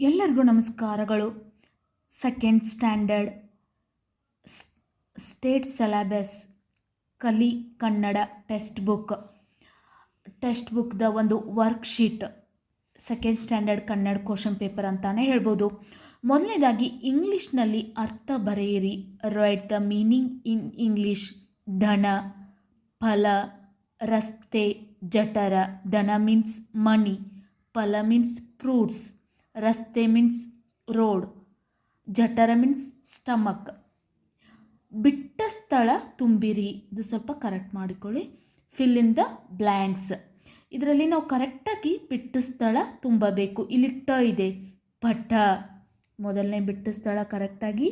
ಎಲ್ಲರಿಗೂ ನಮಸ್ಕಾರಗಳು. Second standard state syllabus ಕಲಿ ಕನ್ನಡ ಟೆಕ್ಸ್ಟ್ ಬುಕ್ದ ಒಂದು worksheet second standard Kannada question paper ಅಂತಾನೆ ಹೇಳ್ಬೋದು. ಮೊದಲನೇದಾಗಿ ಇಂಗ್ಲೀಷ್ನಲ್ಲಿ ಅರ್ಥ ಬರೆಯಿರಿ. Write the meaning in English. ಧನ, ಫಲ, ರಸ್ತೆ, ಜಠರ. ಧನ ಮೀನ್ಸ್ ಮನಿ, ಫಲ ಮೀನ್ಸ್ ಫ್ರೂಟ್ಸ್, ರಸ್ತೆ ಮೀನ್ಸ್ ರೋಡ್, ಜಠರ ಮೀನ್ಸ್ ಸ್ಟಮಕ್. ಬಿಟ್ಟ ಸ್ಥಳ ತುಂಬಿರಿ. ಇದು ಸ್ವಲ್ಪ ಕರೆಕ್ಟ್ ಮಾಡಿಕೊಳ್ಳಿ. Fill in the blanks. ಇದರಲ್ಲಿ ನಾವು ಕರೆಕ್ಟಾಗಿ ಬಿಟ್ಟ ಸ್ಥಳ ತುಂಬಬೇಕು. ಇಲ್ಲಿ ಟ ಇದೆ, ಪಠ. ಮೊದಲನೇ ಬಿಟ್ಟ ಸ್ಥಳ ಕರೆಕ್ಟಾಗಿ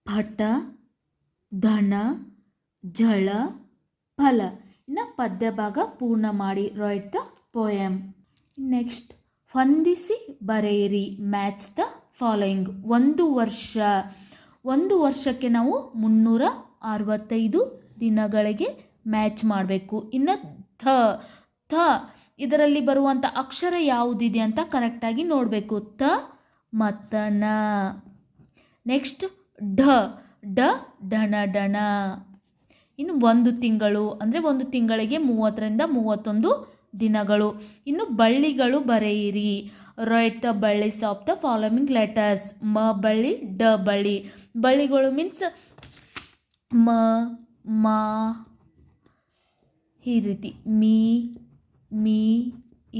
ಪಠ, ಧನ, ಜಳ, ಫಲ. ಇನ್ನು ಪದ್ಯ ಭಾಗ ಪೂರ್ಣ ಮಾಡಿ. Right the poem. ನೆಕ್ಸ್ಟ್ ಹೊಂದಿಸಿ ಬರೆಯಿರಿ. Match the following. ಒಂದು ವರ್ಷಕ್ಕೆ ನಾವು 365 ದಿನಗಳಿಗೆ ಮ್ಯಾಚ್ ಮಾಡಬೇಕು. ಇನ್ನು ಥ ಇದರಲ್ಲಿ ಬರುವಂಥ ಅಕ್ಷರ ಯಾವುದಿದೆ ಅಂತ ಕರೆಕ್ಟಾಗಿ ನೋಡಬೇಕು. ತ ಮತ್ತು ನ. ನೆಕ್ಸ್ಟ್ ಢ ಡಣ. ಇನ್ನು ಒಂದು ತಿಂಗಳು ಅಂದರೆ ಒಂದು ತಿಂಗಳಿಗೆ 30ರಿಂದ 31 ದಿನಗಳು. ಇನ್ನು ಬಳ್ಳಿಗಳು ಬರೆಯಿರಿ. ರೈಟ್ ದ ಬಳ್ಳಿಸ್ ಆಫ್ ದ ಫಾಲೋವಿಂಗ್ ಲೆಟರ್ಸ್. ಮ ಬಳ್ಳಿ, ಡ ಬಳ್ಳಿ. ಬಳ್ಳಿಗಳು ಮೀನ್ಸ್ ಮ, ಮಾ, ಈ ರೀತಿ ಮೀ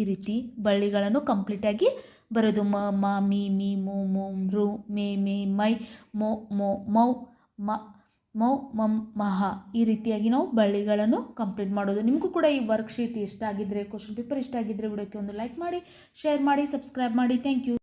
ಈ ರೀತಿ ಬಳ್ಳಿಗಳನ್ನು ಕಂಪ್ಲೀಟಾಗಿ ಬರೋದು. ಮ, ಮ, ಮಿ, ಮು, ಮೃ, ಮೇ, ಮೈ, ಮೌ, ಮೌ, ಮಂ, ಮಹ. ಈ ರೀತಿಯಾಗಿ ನಾವು ಬಳ್ಳಿಗಳನ್ನು ಕಂಪ್ಲೀಟ್ ಮಾಡೋದು. ನಿಮಗೂ ಕೂಡ ಈ ವರ್ಕ್ಶೀಟ್ ಇಷ್ಟ ಆಗಿದ್ದರೆ, ಕ್ವಶನ್ ಪೇಪರ್ ಇಷ್ಟ ಆಗಿದ್ದರೆ ವಿಡಿಯೋಕ್ಕೆ ಒಂದು ಲೈಕ್ ಮಾಡಿ, ಶೇರ್ ಮಾಡಿ, ಸಬ್ಸ್ಕ್ರೈಬ್ ಮಾಡಿ. Thank you.